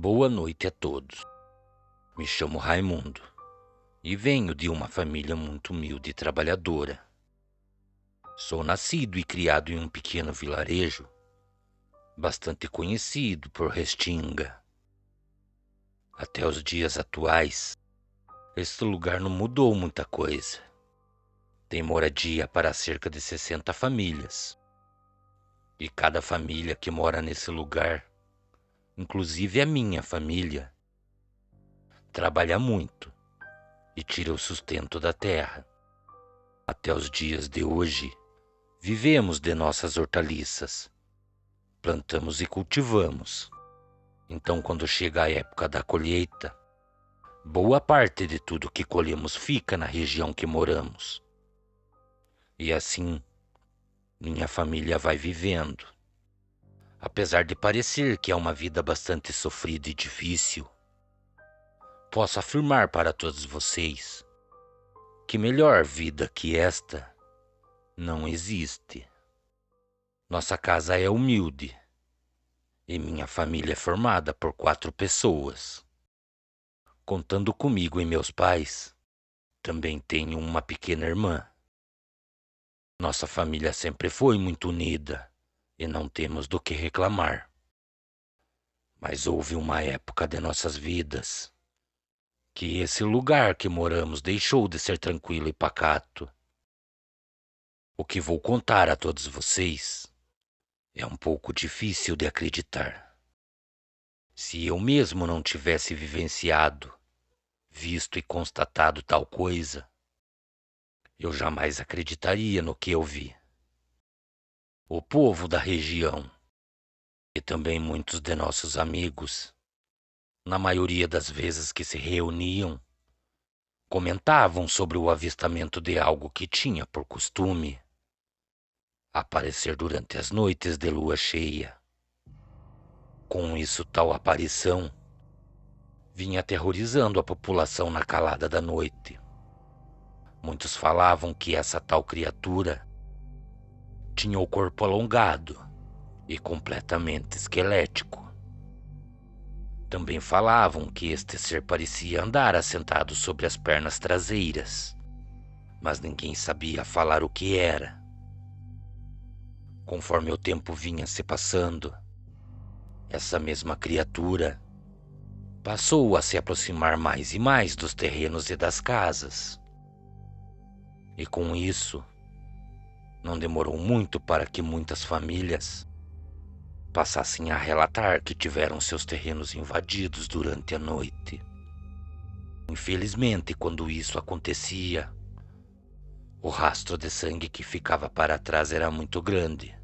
Boa noite a todos. Me chamo Raimundo e venho de uma família muito humilde e trabalhadora. Sou nascido e criado em um pequeno vilarejo, bastante conhecido por Restinga. Até os dias atuais, este lugar não mudou muita coisa. Tem moradia para cerca de 60 famílias. E cada família que mora nesse lugar, inclusive a minha família, trabalha muito e tira o sustento da terra. Até os dias de hoje, vivemos de nossas hortaliças, plantamos e cultivamos. Então, quando chega a época da colheita, boa parte de tudo que colhemos fica na região que moramos. E assim, minha família vai vivendo. Apesar de parecer que é uma vida bastante sofrida e difícil, posso afirmar para todos vocês que melhor vida que esta não existe. Nossa casa é humilde e minha família é formada por 4 pessoas. Contando comigo e meus pais, também tenho uma pequena irmã. Nossa família sempre foi muito unida e não temos do que reclamar. Mas houve uma época de nossas vidas que esse lugar que moramos deixou de ser tranquilo e pacato. O que vou contar a todos vocês é um pouco difícil de acreditar. Se eu mesmo não tivesse vivenciado, visto e constatado tal coisa, eu jamais acreditaria no que eu vi. O povo da região e também muitos de nossos amigos, na maioria das vezes que se reuniam, comentavam sobre o avistamento de algo que tinha por costume aparecer durante as noites de lua cheia. Com isso, tal aparição vinha aterrorizando a população na calada da noite. Muitos falavam que essa tal criatura tinha o corpo alongado e completamente esquelético. Também falavam que este ser parecia andar assentado sobre as pernas traseiras, mas ninguém sabia falar o que era. Conforme o tempo vinha se passando, essa mesma criatura passou a se aproximar mais e mais dos terrenos e das casas. E com isso, não demorou muito para que muitas famílias passassem a relatar que tiveram seus terrenos invadidos durante a noite. Infelizmente, quando isso acontecia, o rastro de sangue que ficava para trás era muito grande,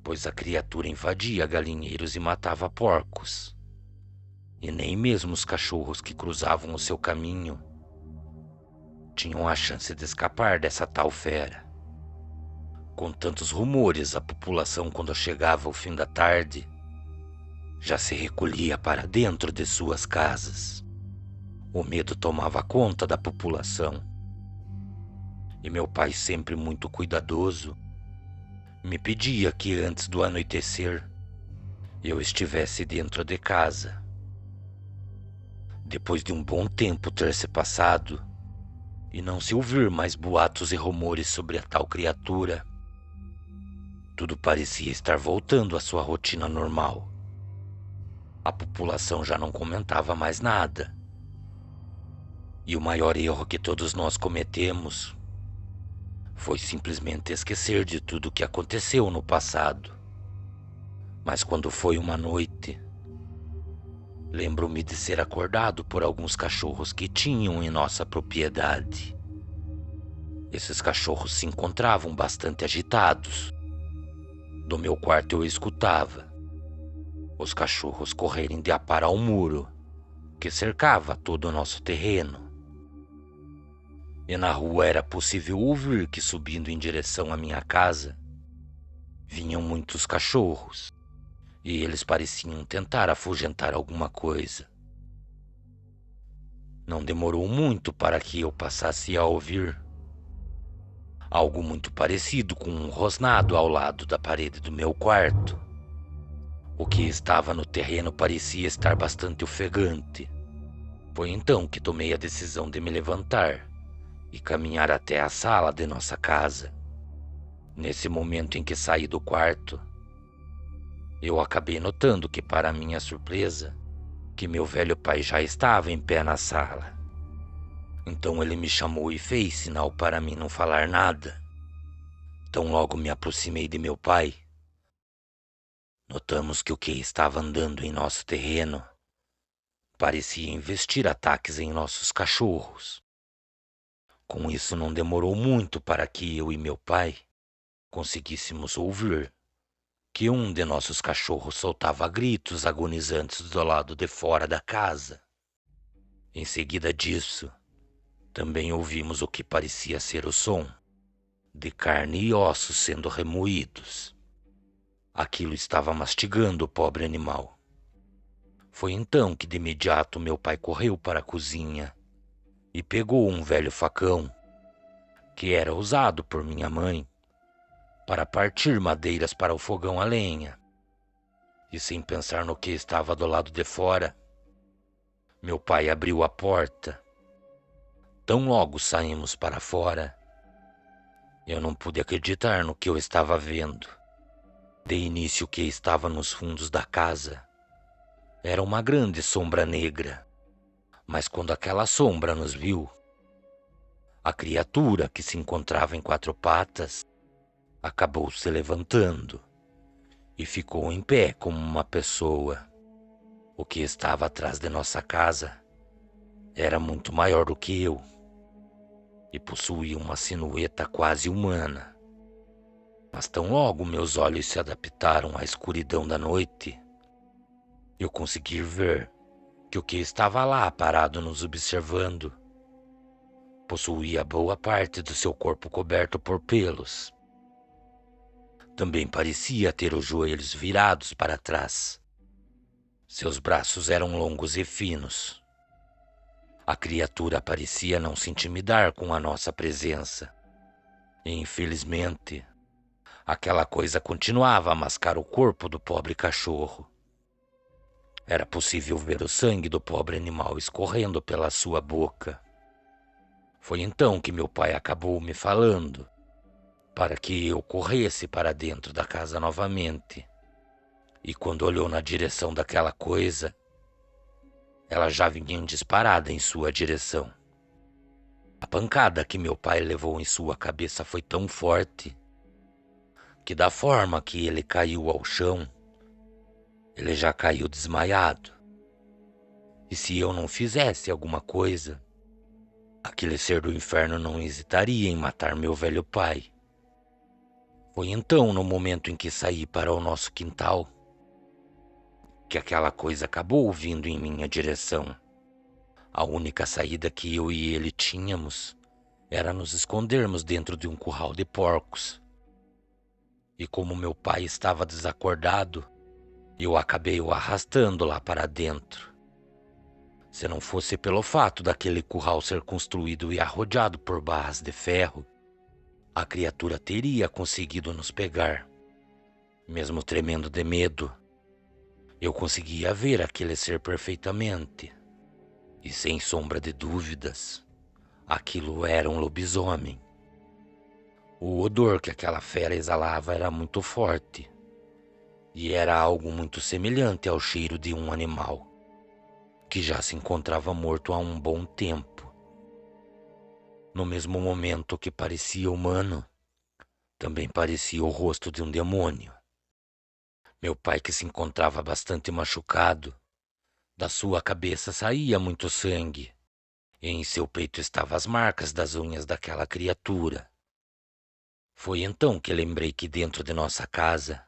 pois a criatura invadia galinheiros e matava porcos. E nem mesmo os cachorros que cruzavam o seu caminho tinham a chance de escapar dessa tal fera. Com tantos rumores, a população, quando chegava o fim da tarde, já se recolhia para dentro de suas casas. O medo tomava conta da população. E meu pai, sempre muito cuidadoso, me pedia que antes do anoitecer eu estivesse dentro de casa. Depois de um bom tempo ter se passado e não se ouvir mais boatos e rumores sobre a tal criatura, tudo parecia estar voltando à sua rotina normal. A população já não comentava mais nada. E o maior erro que todos nós cometemos foi simplesmente esquecer de tudo o que aconteceu no passado. Mas quando foi uma noite, lembro-me de ser acordado por alguns cachorros que tinham em nossa propriedade. Esses cachorros se encontravam bastante agitados. Do meu quarto eu escutava os cachorros correrem de aparar ao muro que cercava todo o nosso terreno. E na rua era possível ouvir que, subindo em direção à minha casa, vinham muitos cachorros, e eles pareciam tentar afugentar alguma coisa. Não demorou muito para que eu passasse a ouvir algo muito parecido com um rosnado ao lado da parede do meu quarto. O que estava no terreno parecia estar bastante ofegante. Foi então que tomei a decisão de me levantar e caminhar até a sala de nossa casa. Nesse momento em que saí do quarto, eu acabei notando que, para minha surpresa, que meu velho pai já estava em pé na sala. Então ele me chamou e fez sinal para mim não falar nada. Tão logo me aproximei de meu pai, notamos que o que estava andando em nosso terreno parecia investir ataques em nossos cachorros. Com isso, não demorou muito para que eu e meu pai conseguíssemos ouvir que um de nossos cachorros soltava gritos agonizantes do lado de fora da casa. Em seguida disso, também ouvimos o que parecia ser o som de carne e ossos sendo remoídos. Aquilo estava mastigando o pobre animal. Foi então que de imediato meu pai correu para a cozinha e pegou um velho facão que era usado por minha mãe para partir madeiras para o fogão a lenha. E sem pensar no que estava do lado de fora, meu pai abriu a porta. Tão logo saímos para fora, eu não pude acreditar no que eu estava vendo. De início, o que estava nos fundos da casa era uma grande sombra negra, mas quando aquela sombra nos viu, a criatura que se encontrava em 4 patas acabou se levantando e ficou em pé como uma pessoa. O que estava atrás de nossa casa era muito maior do que eu e possuía uma silhueta quase humana. Mas tão logo meus olhos se adaptaram à escuridão da noite, eu consegui ver que o que estava lá parado nos observando possuía boa parte do seu corpo coberto por pelos. Também parecia ter os joelhos virados para trás. Seus braços eram longos e finos. A criatura parecia não se intimidar com a nossa presença. E, infelizmente, aquela coisa continuava a mascar o corpo do pobre cachorro. Era possível ver o sangue do pobre animal escorrendo pela sua boca. Foi então que meu pai acabou me falando para que eu corresse para dentro da casa novamente. E quando olhou na direção daquela coisa, ela já vinha disparada em sua direção. A pancada que meu pai levou em sua cabeça foi tão forte que, da forma que ele caiu ao chão, ele já caiu desmaiado. E se eu não fizesse alguma coisa, aquele ser do inferno não hesitaria em matar meu velho pai. Foi então, no momento em que saí para o nosso quintal, que aquela coisa acabou vindo em minha direção. A única saída que eu e ele tínhamos era nos escondermos dentro de um curral de porcos. E como meu pai estava desacordado, eu acabei o arrastando lá para dentro. Se não fosse pelo fato daquele curral ser construído e arrodeado por barras de ferro, a criatura teria conseguido nos pegar. Mesmo tremendo de medo, eu conseguia ver aquele ser perfeitamente. E sem sombra de dúvidas, aquilo era um lobisomem. O odor que aquela fera exalava era muito forte, e era algo muito semelhante ao cheiro de um animal que já se encontrava morto há um bom tempo. No mesmo momento que parecia humano, também parecia o rosto de um demônio. Meu pai, que se encontrava bastante machucado, da sua cabeça saía muito sangue, e em seu peito estavam as marcas das unhas daquela criatura. Foi então que lembrei que dentro de nossa casa